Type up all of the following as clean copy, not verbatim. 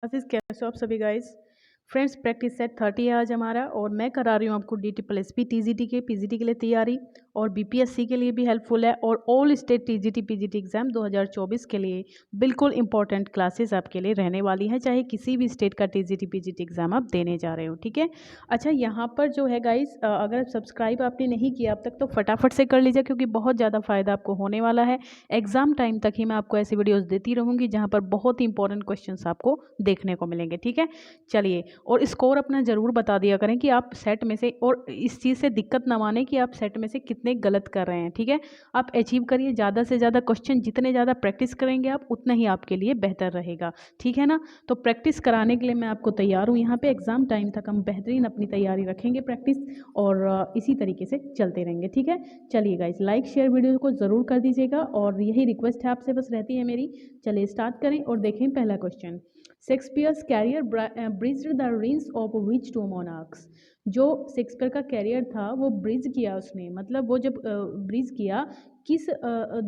Classes कैसे हो आप सभी गाइस। फ्रेंड्स, प्रैक्टिस सेट 30 है आज हमारा और मैं करा रही हूँ आपको DT+P TGT के PGT के लिए तैयारी और BPSC के लिए भी हेल्पफुल है और all state TGT PGT exam 2024 के लिए बिल्कुल इंपॉर्टेंट क्लासेस आपके लिए रहने वाली हैं, चाहे किसी भी स्टेट का TGT PGT एग्जाम आप देने जा रहे हो। ठीक है। अच्छा, यहाँ पर जो है गाइस, अगर सब्सक्राइब आपने नहीं किया अब तक तो फटाफट से कर लीजिए, क्योंकि बहुत ज़्यादा फ़ायदा आपको होने वाला है। एग्जाम टाइम तक ही मैं आपको ऐसी वीडियोज़ देती रहूँगी जहाँ पर बहुत ही इंपॉर्टेंट क्वेश्चन आपको देखने को मिलेंगे। ठीक है, चलिए। और स्कोर अपना ज़रूर बता दिया करें कि आप सेट में से, और इस चीज़ से दिक्कत ना माने कि आप सेट में से कितने गलत कर रहे हैं। ठीक है, आप अचीव करिए ज़्यादा से ज़्यादा क्वेश्चन, जितने ज़्यादा प्रैक्टिस करेंगे आप उतना ही आपके लिए बेहतर रहेगा। ठीक है ना। तो प्रैक्टिस कराने के लिए मैं आपको तैयार हूँ। यहाँ पे एग्ज़ाम टाइम तक हम बेहतरीन अपनी तैयारी रखेंगे प्रैक्टिस, और इसी तरीके से चलते रहेंगे। ठीक है, चलिए गाइस, लाइक शेयर वीडियो को ज़रूर कर दीजिएगा और यही रिक्वेस्ट है आपसे बस रहती है मेरी। चलिए स्टार्ट करें और देखें पहला question. Shakespeare's career bridged the rings of which two monarchs. जो शेक्सपियर का कैरियर था वो ब्रिज किया उसने, मतलब वो जब ब्रिज किया किस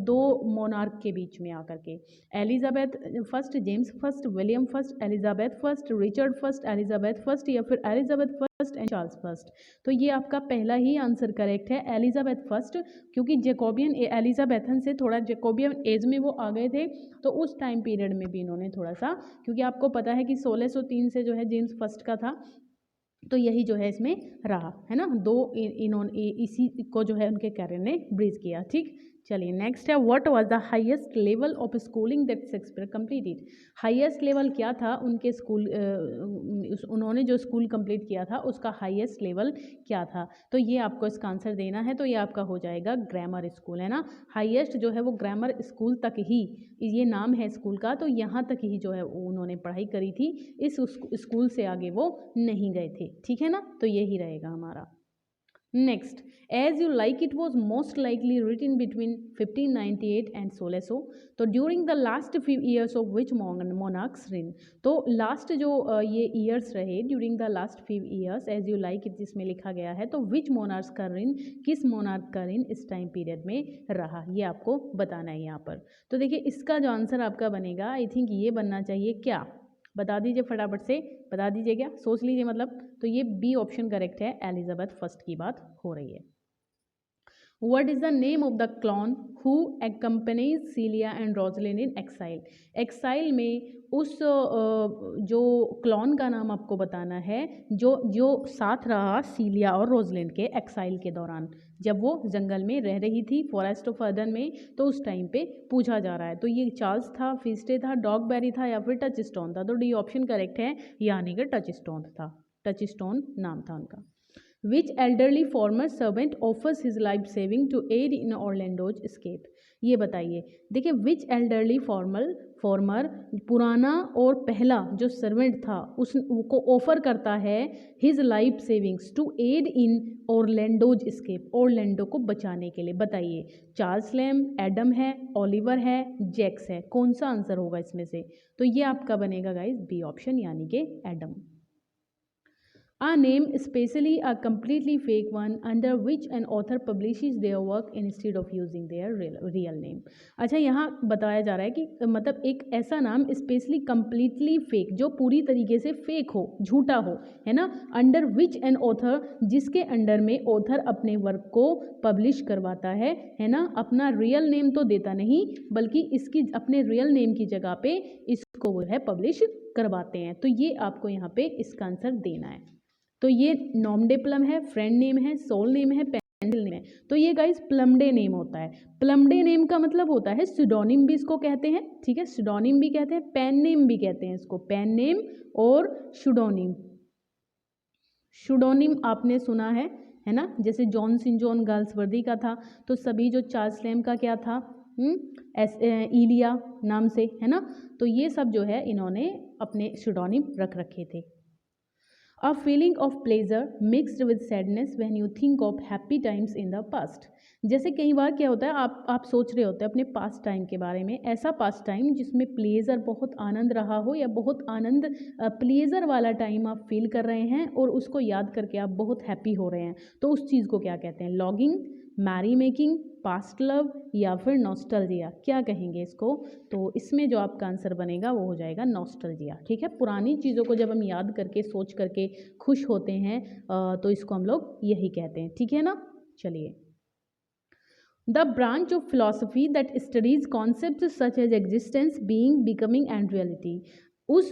दो मोनार्क के बीच में आकर के। Elizabeth first, James first, William first, Elizabeth first, Richard first, Elizabeth first, या फिर Elizabeth first and Charles first. तो ये आपका पहला ही आंसर करेक्ट है, एलिजाबेथ फर्स्ट, क्योंकि जेकोबियन एलिजाबेथन से थोड़ा जेकोबियन एज में वो आ गए थे, तो उस टाइम पीरियड में भी इन्होंने थोड़ा सा, क्योंकि आपको पता है कि 1603 से जो है जेम्स फर्स्ट का था, तो यही जो है इसमें रहा है ना, दो इन्होंने इसी को जो है उनके कैरियर ने ब्रीज किया। ठीक, चलिए नेक्स्ट है, what was the highest level of schooling that Shakespeare completed. Highest level क्या था उनके स्कूल, उन्होंने जो स्कूल कंप्लीट किया था उसका हाईएस्ट लेवल क्या था। तो ये आपको इसका आंसर देना है, तो ये आपका हो जाएगा ग्रामर स्कूल, है ना। हाईएस्ट जो है वो ग्रामर स्कूल तक ही, ये नाम है स्कूल का, तो यहाँ तक ही जो है उन्होंने पढ़ाई करी थी, इस स्कूल से आगे वो नहीं गए थे। ठीक है ना, तो यही रहेगा हमारा। Next, as you like it was most likely written between 1598 and 1600, तो during the last few years of which monarch's reign. तो लास्ट जो ये ईयर्स रहे, during the last few years, as you like it जिसमें लिखा गया है, तो विच मोनार्क्स का रिन, किस मोनार्क का रिन इस टाइम पीरियड में रहा, ये आपको बताना है यहाँ पर। तो देखिए इसका जो आंसर आपका बनेगा, आई थिंक ये बनना चाहिए, क्या बता दीजिए फटाफट से, बता दीजिए, क्या सोच लीजिए मतलब। तो ये बी ऑप्शन करेक्ट है, एलिजाबेथ फर्स्ट की बात हो रही है। What is the name of the clown who accompanies Celia and Rosalind in exile? Exile में उस जो क्लॉन का नाम आपको बताना है, जो जो साथ रहा सीलिया और रोजलिंड के एक्साइल के दौरान, जब वो जंगल में रह रही थी, फॉरेस्ट ऑफ अर्दन में, तो उस टाइम पे पूछा जा रहा है। तो ये चार्ल्स था, फिस्टे था, डॉगबेरी था, या फिर टच स्टोन था। तो डी ऑप्शन करेक्ट है, यानी कि टच स्टोन था, टच स्टोन नाम था उनका। Which elderly former servant offers his life saving to aid in Orlando's escape? ये बताइए। देखिए, विच एल्डरली फॉर्मर पुराना और पहला जो सर्वेंट था उसको ऑफर करता है his life savings to aid in Orlando's escape, Orlando को बचाने के लिए। बताइए, चार्ल्स लैम, एडम है, ओलिवर है, जैक्स है, कौन सा आंसर होगा इसमें से। तो ये आपका बनेगा गाइस बी ऑप्शन, यानी कि Adam. A name, especially a completely fake one, under which an author publishes their work instead of using their real name. अच्छा, यहाँ बताया जा रहा है कि मतलब एक ऐसा नाम स्पेशली कंप्लीटली फेक, जो पूरी तरीके से फेक हो, झूठा हो, है ना। अंडर विच एन ऑथर, जिसके अंडर में ऑथर अपने वर्क को पब्लिश करवाता है ना। अपना रियल नेम तो देता नहीं, बल्कि इसकी अपने रियल नेम की जगह पे इसको वो है पब्लिश करवाते हैं। तो ये आपको यहाँ पे इसका आंसर देना है। तो ये नॉमडे प्लम है, फ्रेंड नेम है, सोल नेम है, पेंसिल नेम है। तो ये गाइस प्लमडे नेम होता है। प्लमडे नेम का मतलब होता है सिडोनिम भी इसको कहते हैं। ठीक है, सिडोनिम भी कहते हैं, पेन नेम भी कहते हैं इसको, पेन नेम और शुडोनिम। शुडोनिम आपने सुना है ना, जैसे जॉन सिंह जॉन गाल्सवर्दी का था, तो सभी जो चार्ल्स लैम का क्या था, इलिया नाम से, है ना। तो ये सब जो है इन्होंने अपने शुडोनिम रख रखे थे। A feeling of pleasure mixed with sadness when you think of happy times in the past. जैसे कई बार क्या होता है, आप सोच रहे होते हैं अपने पास्ट टाइम के बारे में, ऐसा पास्ट टाइम जिसमें प्लेजर, बहुत आनंद रहा हो, या बहुत आनंद प्लेजर वाला टाइम आप फील कर रहे हैं और उसको याद करके आप बहुत हैप्पी हो रहे हैं, तो उस चीज़ को क्या कहते हैं, longing, merry making, past love या फिर नॉस्टैल्जिया, क्या कहेंगे इसको? तो इसमें जो आपका आंसर बनेगा वो हो जाएगा नॉस्टैल्जिया। ठीक है, पुरानी चीज़ों को जब हम याद करके सोच करके खुश होते हैं तो इसको हम लोग यही कहते हैं। ठीक है ना, चलिए। The branch of philosophy that studies concepts such as existence, being, becoming and reality. उस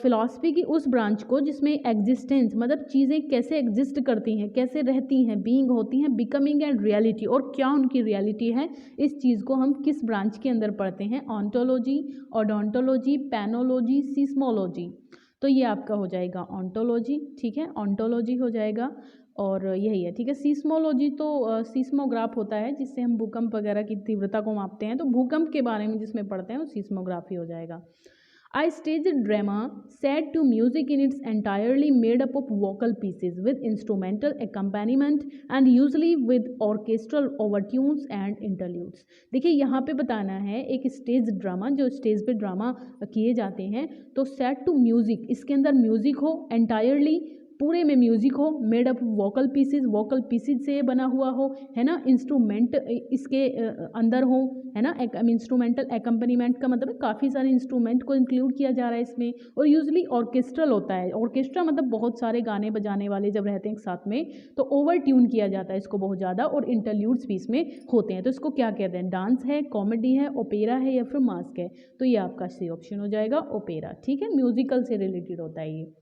फिलॉसफी की उस ब्रांच को जिसमें एग्जिस्टेंस मतलब चीज़ें कैसे एग्जिस्ट करती हैं, कैसे रहती हैं, बीइंग होती हैं, बिकमिंग एंड रियलिटी और क्या उनकी रियलिटी है, इस चीज़ को हम किस ब्रांच के अंदर पढ़ते हैं? Ontology, odontology, penology, seismology. तो ये आपका हो जाएगा ऑन्टोलॉजी। ठीक है, ऑन्टोलॉजी हो जाएगा और यही है। ठीक है, सीस्मोलॉजी तो सीस्मोग्राफ होता है जिससे हम भूकंप वगैरह की तीव्रता को मापते हैं, तो भूकंप के बारे में जिसमें पढ़ते हैं वो सीस्मोग्राफी हो जाएगा। A stage drama set to music in its entirely made up of vocal pieces with instrumental accompaniment and usually with orchestral overtunes and interludes। देखिए यहाँ पे बताना है एक स्टेज ड्रामा, जो स्टेज पे ड्रामा किए जाते हैं तो सेट टू म्यूजिक, इसके अंदर म्यूजिक हो, एंटायरली पूरे में म्यूजिक हो, made up vocal pieces, vocal pieces से बना हुआ हो, है ना, इंस्ट्रूमेंट इसके अंदर हो, है ना, इंस्ट्रूमेंटल एकम्पनीमेंट का मतलब काफ़ी सारे इंस्ट्रूमेंट को इंक्लूड किया जा रहा है इसमें, और यूजली ऑर्केस्ट्रल होता है। ऑर्केस्ट्रा मतलब बहुत सारे गाने बजाने वाले जब रहते हैं एक साथ में तो ओवर ट्यून किया जाता है इसको बहुत ज़्यादा, और इंटरल्यूड्स भी इसमें होते हैं। तो इसको क्या कहते हैं? डांस है, कॉमेडी है, ओपेरा है या फिर मास्क है? तो ये आपका सी ऑप्शन हो जाएगा, ओपेरा। ठीक है, म्यूजिकल से रिलेटेड होता है ये।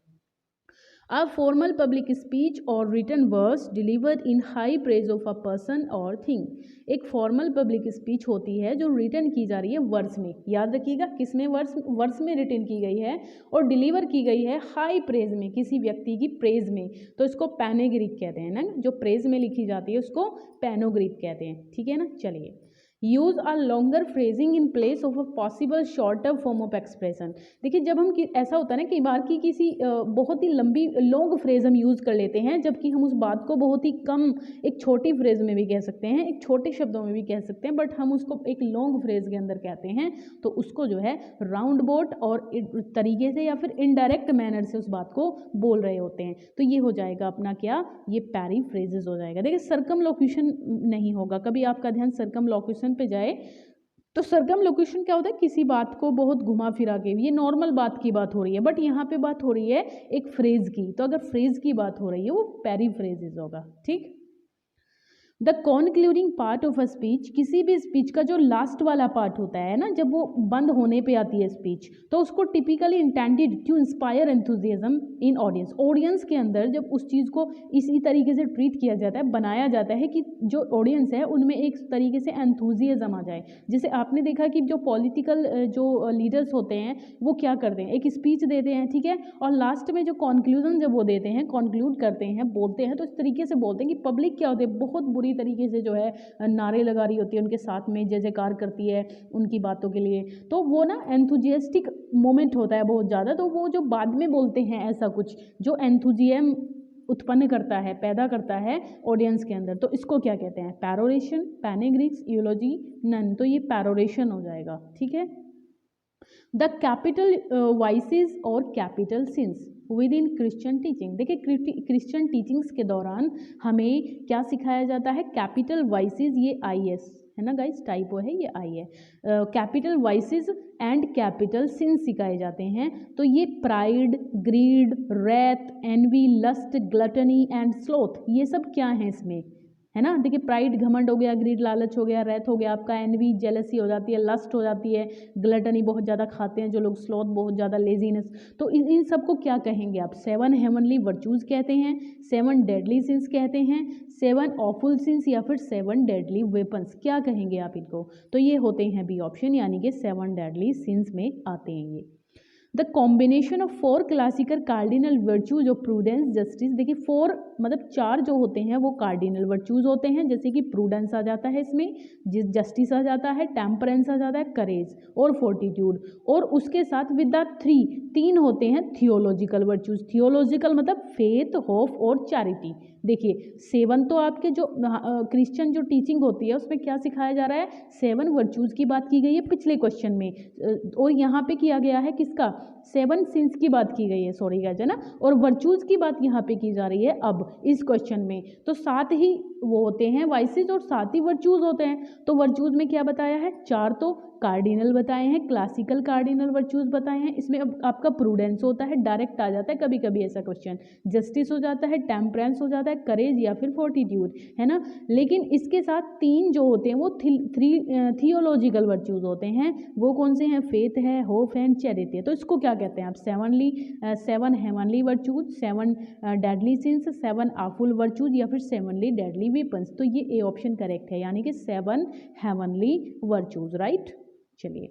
A formal public speech or written verse delivered in high praise of a person or thing। एक फॉर्मल पब्लिक स्पीच होती है जो रिटन की जा रही है वर्स में, याद रखिएगा किसमें? वर्स में रिटन की गई है और डिलीवर की गई है हाई प्रेज में, किसी व्यक्ति की प्रेज में, तो इसको पैनेग्रिक कहते हैं ना, जो प्रेज में लिखी जाती है उसको पैनोग्रिक कहते हैं। ठीक है ना, चलिए। Use a longer phrasing in place of a possible shorter form of expression. देखिए जब हम ऐसा होता है ना कई बार कि किसी बहुत ही लंबी लॉन्ग फ्रेज हम यूज़ कर लेते हैं, जबकि हम उस बात को बहुत ही कम एक छोटी फ्रेज में भी कह सकते हैं, एक छोटे शब्दों में भी कह सकते हैं, बट हम उसको एक लॉन्ग फ्रेज के अंदर कहते हैं, तो उसको जो है राउंड बोट और तरीके से या फिर इनडायरेक्ट मैनर से उस बात को बोल रहे होते हैं। तो ये हो जाएगा अपना क्या? ये पैरीफ्रेजेस हो जाएगा। देखिए सर्कमलोक्यूशन नहीं होगा, कभी आपका ध्यान सर्कमलोक्यूशन पे जाए तो सर्कमलोक्यूशन क्या होता है? किसी बात को बहुत घुमा फिरा के, ये नॉर्मल बात की बात हो रही है, बट यहाँ पे बात हो रही है एक फ्रेज की, तो अगर फ्रेज की बात हो रही है वो पैरीफ्रेजेस होगा। ठीक। The concluding part of a speech, किसी भी स्पीच का जो लास्ट वाला पार्ट होता है ना, जब वो बंद होने पे आती है स्पीच, तो उसको typically intended to inspire enthusiasm in audience. Audience के अंदर जब उस चीज़ को इसी तरीके से ट्रीट किया जाता है, बनाया जाता है कि जो ऑडियंस है उनमें एक तरीके से एंथुजियाज्म आ जाए। जैसे आपने देखा कि जो पॉलिटिकल जो लीडर्स होते हैं वो क्या करते हैं, एक स्पीच देते हैं, ठीक है, और लास्ट में जो कॉन्क्लूजन जब वो देते हैं, कॉन्क्लूड करते हैं, बोलते हैं, तो इस तरीके से बोलते हैं कि पब्लिक क्या होती है, बहुत बुरी तरीके से जो है नारे लगा रही होती है, उनके साथ में जय जयकार करती है उनकी बातों के लिए, तो वो ना एंथुजियास्टिक मोमेंट होता है बहुत ज़्यादा। तो वो जो बाद में बोलते हैं ऐसा कुछ जो एंथुजियम उत्पन्न करता है, पैदा करता है ऑडियंस के अंदर, तो इसको क्या कहते हैं? पैरोरेशन, पैनेग्रिक्स, यूलोजी, नन। तो ये पैरोरेशन हो जाएगा। ठीक है। द कैपिटल वाइसेस और capital since with in Christian teaching. देखिए क्रिश्चियन टीचिंग्स के दौरान हमें क्या सिखाया जाता है? कैपिटल वाइसेस, ये IS है ना गाइस, टाइपो है, ये आई है। Capital vices and capital sins सिखाए जाते हैं। तो ये pride, greed, wrath, envy, lust, gluttony and sloth, ये सब क्या है इसमें, है ना। देखिए प्राइड घमंड हो गया, ग्रीड लालच हो गया, रैथ हो गया आपका, एनवी जेलसी हो जाती है, लस्ट हो जाती है, ग्लटनी बहुत ज़्यादा खाते हैं जो लोग, स्लॉथ बहुत ज़्यादा लेजीनेस। तो इन सब को क्या कहेंगे आप? 7 हेवनली वर्चूज़ कहते हैं, 7 डेडली सिंस कहते हैं, 7 ऑफुल सिंस या फिर 7 डेडली वेपन्स, क्या कहेंगे आप इनको? तो ये होते हैं बी ऑप्शन, यानी कि 7 डेडली सिंस में आते हैं ये। The combination of 4 classical cardinal virtues of prudence, justice. देखिए 4 मतलब 4 जो होते हैं वो कार्डिनल वर्चूज होते हैं, जैसे कि प्रूडेंस आ जाता है इसमें, जस्टिस आ जाता है, टेम्परेंस आ जाता है, करेज और फोर्टिट्यूड, और उसके साथ विद द 3 होते हैं थियोलॉजिकल वर्चूज। थियोलॉजिकल मतलब फेथ, होप और चैरिटी। देखिए 7 तो आपके जो क्रिश्चियन जो टीचिंग होती है उसमें क्या सिखाया जा रहा है? 7 वर्चूज़ की बात की गई है पिछले क्वेश्चन में, और यहाँ पे किया गया है किसका? 7 सिंस की बात की गई है, सॉरी गाइस, है ना, और वर्चूज़ की बात यहाँ पे की जा रही है अब इस क्वेश्चन में। तो साथ ही वो होते हैं वाइसेस और 7 ही वर्चूज होते हैं। तो वर्चूज में क्या बताया है, 4 तो कार्डिनल बताए हैं, क्लासिकल कार्डिनल वर्चूज बताए हैं। इसमें अब आपका प्रूडेंस होता है, डायरेक्ट आ जाता है कभी कभी ऐसा क्वेश्चन, जस्टिस हो जाता है, टेम्परेंस हो जाता है, करेज या फिर फोर्टिट्यूड, है ना। लेकिन इसके साथ 3 जो होते हैं वो थियोलॉजिकल वर्चूज होते हैं। वो कौन से हैं, फेथ है, होप है, चैरिटी है। तो इसको क्या कहते हैं आप, 7 heavenly virtues, 7 deadly since, 7 awful virtues या फिर 7 डेडली वेपन्स। तो ये ए ऑप्शन करेक्ट है, यानी कि 7 हेवनली वर्चूज, राइट। चलिए,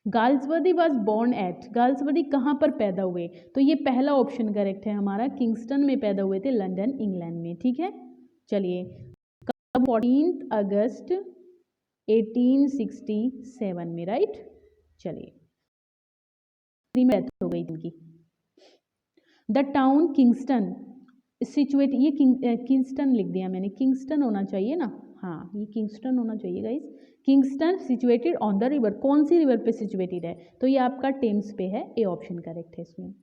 Galsworthy was born at, Galsworthy कहाँ पर पैदा हुए, तो ये पहला ऑप्शन करेक्ट है हमारा, किंगस्टन में पैदा हुए थे, लंदन इंग्लैंड में, ठीक है। चलिए, 14 अगस्त 1867 में, राइट। चलिए, डेथ हो गई इनकी। द टाउन किंगस्टन सिचुएट, ये किंगस्टन लिख दिया मैंने, किंगस्टन होना चाहिए ना, हाँ ये किंगस्टन होना चाहिए guys. Kingston situated on the river, कौन सी रिवर पे सिचुएटेड है, तो ये आपका टेम्स पे है, ए ऑप्शन करेक्ट है इसमें।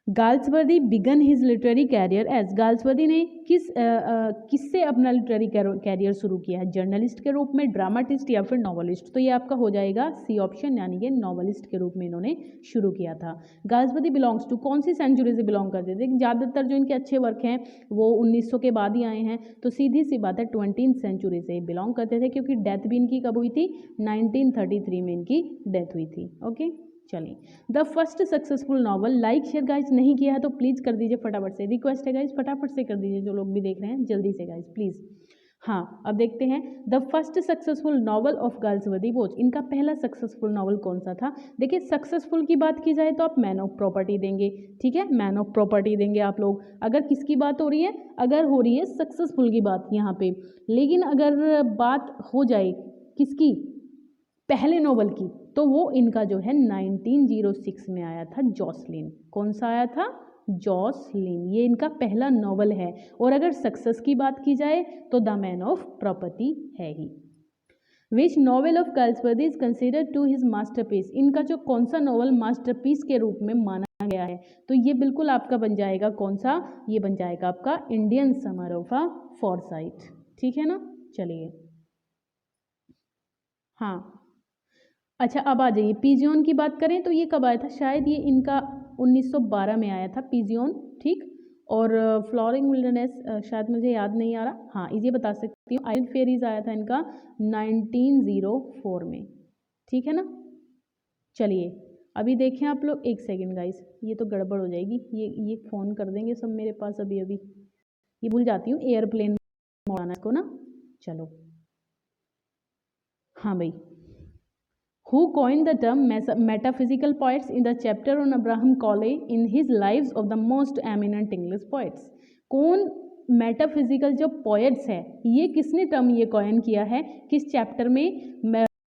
Galsworthy began his literary career as, Galsworthy ने किससे अपना लिटरेरी कैरियर शुरू किया है, जर्नलिस्ट के रूप में, ड्रामाटिस्ट या फिर नॉवलिस्ट। तो ये आपका हो जाएगा सी ऑप्शन, यानी कि नॉवलिस्ट के रूप में इन्होंने शुरू किया था। गाल्सवर्दी बिलोंग्स टू, कौन सी सेंचुरी से बिलोंग करते थे, ज़्यादातर जो इनके अच्छे वर्क हैं वो 1900 के बाद ही आए हैं, तो सीधी सी बात है 20th सेंचुरी से बिलोंग करते थे, क्योंकि डेथ भी इनकी कब हुई थी, 1933 में इनकी डेथ हुई थी। ओके, चलिए, the first successful novel, like share guys नहीं किया है तो प्लीज़ कर दीजिए फटाफट से, रिक्वेस्ट है गाइज फटाफट से कर दीजिए, जो लोग भी देख रहे हैं जल्दी से गाइज प्लीज़। हाँ, अब देखते हैं, the first successful novel of Galsworthy was, इनका पहला सक्सेसफुल नॉवल कौन सा था। देखिए, सक्सेसफुल की बात की जाए तो आप मैन ऑफ प्रॉपर्टी देंगे, ठीक है, मैन ऑफ प्रॉपर्टी देंगे आप लोग। अगर किसकी बात हो रही है, अगर हो रही है सक्सेसफुल की बात यहाँ पे, लेकिन अगर बात हो जाए किसकी, पहले नोवेल की, तो वो इनका जो है 1906 में आया था, जॉसलिन। कौन सा आया था, जॉसलिन, ये इनका पहला नॉवल है। और अगर सक्सेस की बात की जाए तो द मैन ऑफ प्रॉपर्टी है ही। Which novel of Galsworthy is considered to his masterpiece, इनका जो कौन सा नॉवल मास्टरपीस के रूप में माना गया है, तो ये बिल्कुल आपका बन जाएगा कौन सा, ये बन जाएगा आपका Indian summer of a Forsyte, ठीक है ना। चलिए, हाँ, अच्छा अब आ जाइए, पीजियन की बात करें तो ये कब आया था, शायद ये इनका 1912 में आया था पीजियन, ठीक। और फ्लोरिंग विल्डरनेस शायद मुझे याद नहीं आ रहा, हाँ ये बता सकती हूँ, आइलैंड फेरीज आया था इनका 1904 में, ठीक है ना। चलिए, अभी देखें आप लोग, एक सेकेंड गाइस, ये तो गड़बड़ हो जाएगी, ये फ़ोन कर देंगे सब मेरे पास अभी अभी, ये भूल जाती हूँ एयरप्लेन मोड आना इसको ना। चलो, हाँ भाई, Who coined the term metaphysical poets in the chapter on Abraham Cowley in his lives of the most eminent English poets? कौन मेटाफिजिकल जो पोएट्स है, ये किसने टर्म ये कॉइन किया है, किस चैप्टर में,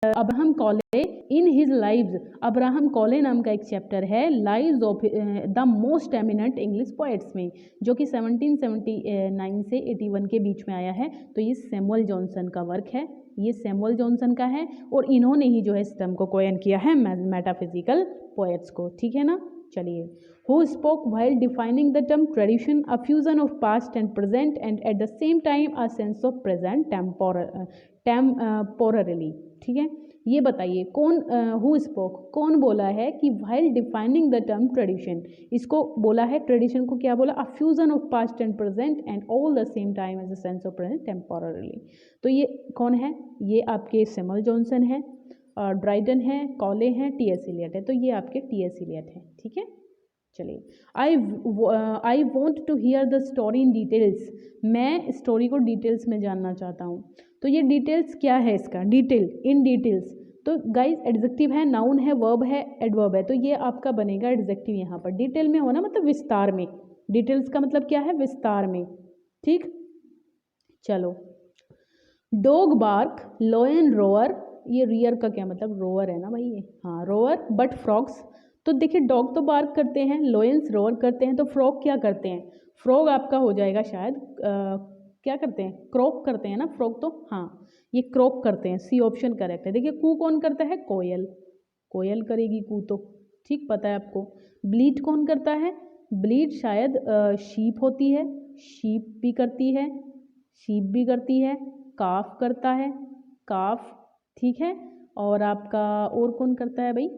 अब्राहम कॉले इन हिज लाइव्स, अब्राहम कॉले नाम का एक चैप्टर है lives of the most eminent English poets में, जो कि 1779 से 81 के बीच में आया है। तो ये सैमुअल जॉनसन का वर्क है, ये सैमुअल जॉनसन का है, और इन्होंने ही जो है इस टर्म को कॉइन किया है मेटाफिजिकल पोएट्स को, ठीक है ना। चलिए, who spoke while defining the term tradition, a fusion of past and present and at the same time a sense of present temporarily, ठीक है। ये बताइए कौन, हु स्पोक, कौन बोला है कि while defining the term tradition, इसको बोला है, ट्रेडिशन को क्या बोला, a fusion of past and present and all the same time as a sense of present temporally. तो ये कौन है, ये आपके सैमुअल जॉनसन है, ड्राइडन है, कॉले हैं, टी.एस. इलियट है, तो ये आपके टी.एस. इलियट है, ठीक है। चलिए, I want to hear the story in details, मैं स्टोरी को डिटेल्स में जानना चाहता हूँ। तो ये डिटेल्स क्या है इसका, डिटेल, इन डिटेल्स, तो गाइस एडजेक्टिव है, नाउन है, वर्ब है, एडवर्ब है, तो ये आपका बनेगा एडजेक्टिव यहाँ पर। डिटेल में होना मतलब विस्तार में, डिटेल्स का मतलब क्या है, विस्तार में, ठीक। चलो, डॉग बार्क लोयन रोअर, ये रियर का क्या मतलब, रोअर है ना भाई ये, हाँ रोअर, बट फ्रॉग्स, तो देखिए डॉग तो बार्क करते हैं, लोयंस रोअर करते हैं, तो फ्रॉग क्या करते हैं, फ्रॉग आपका हो जाएगा शायद क्या करते हैं, क्रॉक करते हैं ना फ्रॉग, तो हाँ ये क्रॉक करते हैं, सी ऑप्शन करेक्ट है। देखिए कू कौन करता है, कोयल, कोयल करेगी कू तो, ठीक पता है आपको। ब्लीट कौन करता है, ब्लीट शायद शीप होती है, शीप भी करती है, शीप भी करती है, काफ करता है, काफ, ठीक है। और आपका और कौन करता है भाई?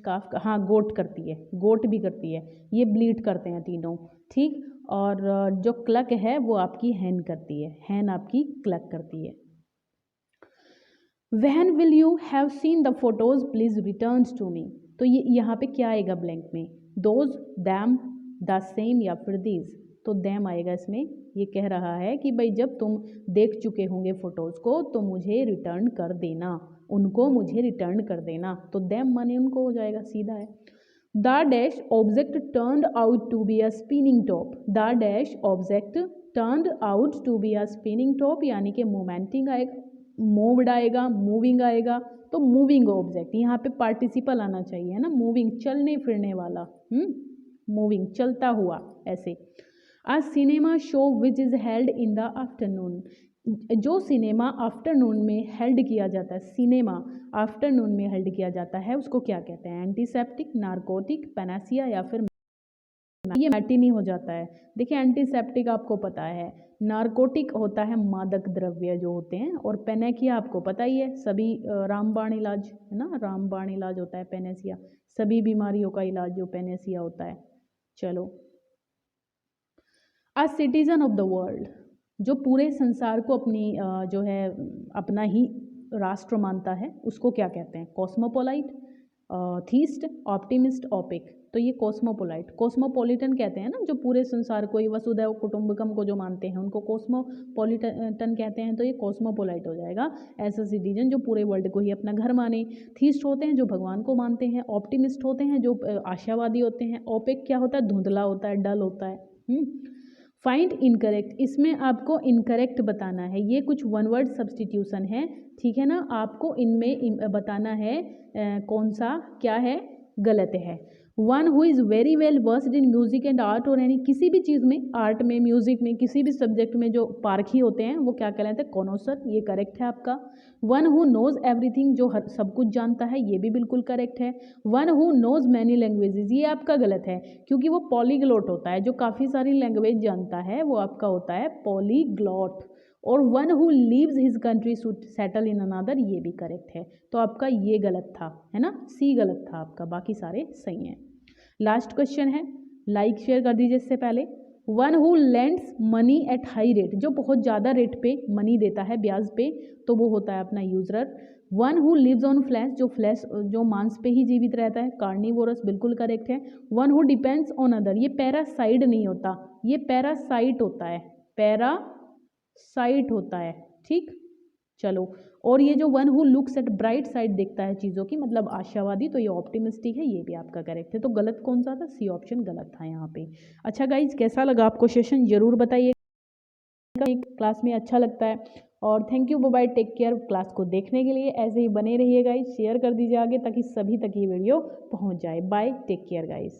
काफ का, हाँ गोट करती है, गोट भी करती है, ये ब्लीड करते हैं तीनों, ठीक। और जो क्लक है वो आपकी हैन करती है, हैन आपकी क्लक करती है। When will you have seen the photos? Please return to me. तो ये यहाँ पे क्या आएगा ब्लैंक में? Those, them, the same या फिर these? तो them आएगा इसमें। ये कह रहा है कि भाई जब तुम देख चुके होंगे फोटोज़ को तो मुझे रिटर्न कर देना, उनको मुझे रिटर्न कर देना। तो them माने उनको हो जाएगा, सीधा है। The dash object turned out to be a spinning top. The dash object turned out to be a spinning top यानी कि मोमेंटिंग आएगा, मूव्ड आएगा, मूविंग आएगा। तो मूविंग ऑब्जेक्ट, यहाँ पे पार्टिसिपल आना चाहिए, है ना, मूविंग, चलने फिरने वाला, मूविंग, चलता हुआ, ऐसे। अ cinema show which is held in the afternoon, जो सिनेमा आफ्टरनून में हेल्ड किया जाता है, सिनेमा आफ्टरनून में हेल्ड किया जाता है, उसको क्या कहते हैं? एंटीसेप्टिक, नारकोटिक, पैनासिया या फिर ये मैटिनी हो जाता है। देखिए एंटीसेप्टिक आपको पता है, नारकोटिक होता है मादक द्रव्य जो होते हैं, और पेनेसिया आपको पता ही है, सभी रामबाण इलाज, है ना, रामबाण इलाज होता है पेनेसिया, सभी बीमारियों का इलाज जो पेनेसिया होता है। चलो, a citizen of the world, जो पूरे संसार को अपनी जो है अपना ही राष्ट्र मानता है, उसको क्या कहते हैं? कॉस्मोपोलाइट, थीस्ट, ऑप्टिमिस्ट, ओपिक। तो ये कॉस्मोपोलाइट, कॉस्मोपॉलिटन कहते हैं ना, जो पूरे संसार को ही वसुधैव कुटुंबकम को जो मानते हैं उनको कॉस्मोपॉलिटन कहते हैं। तो ये कॉस्मोपोलाइट हो जाएगा, ऐसा सिटीजन जो पूरे वर्ल्ड को ही अपना घर माने। थीस्ट होते हैं जो भगवान को मानते हैं, ऑप्टिमिस्ट होते हैं जो आशावादी होते हैं, ओपिक क्या होता है? धुंधला होता है, डल होता है। फाइंड इनकरेक्ट, इसमें आपको इनकरेक्ट बताना है, ये कुछ वन वर्ड सब्सटीट्यूशन है, ठीक है ना। आपको इनमें बताना है कौन सा क्या है गलत है। One who is very well versed in music and art, और यानी किसी भी चीज़ में, आर्ट में, म्यूजिक में, किसी भी सब्जेक्ट में जो पारखी होते हैं वो क्या कहलाते हैं? कॉनोसर, ये करेक्ट है आपका। वन हु नोज एवरीथिंग, जो हर सब कुछ जानता है, ये भी बिल्कुल करेक्ट है। One who knows many languages, ये आपका गलत है, क्योंकि वो पॉलीग्लॉट होता है, जो काफ़ी सारी लैंग्वेज जानता है वो आपका होता है पॉलीग्लॉट। और one who leaves his country should settle in another, ये भी करेक्ट है। तो आपका ये गलत था, है ना, सी गलत था आपका, बाकी सारे सही हैं। लास्ट क्वेश्चन है, लाइक शेयर कर दीजिए इससे पहले। One who lends money at high rate, जो बहुत ज़्यादा रेट पे मनी देता है, ब्याज पे, तो वो होता है अपना usurer. One who lives on flesh, जो मांस पे ही जीवित रहता है, कार्निवोरस, बिल्कुल करेक्ट है। One who depends on other, ये पैरासाइड नहीं होता, ये पैरासाइट होता है, पैरासाइट होता है, ठीक। चलो, और ये जो one who looks at bright side, देखता है चीज़ों की, मतलब आशावादी, तो ये ऑप्टिमिस्टिक है, ये भी आपका करेक्ट है। तो गलत कौन सा था? सी ऑप्शन गलत था यहाँ पे। अच्छा गाइज, कैसा लगा आपको सेशन, जरूर बताइए, क्लास में अच्छा लगता है। और thank you, bye, take care. Class को देखने के लिए ऐसे ही बने रहिए गाइज, शेयर कर दीजिए आगे ताकि सभी तक ये वीडियो पहुँच जाए। Bye, take care guys.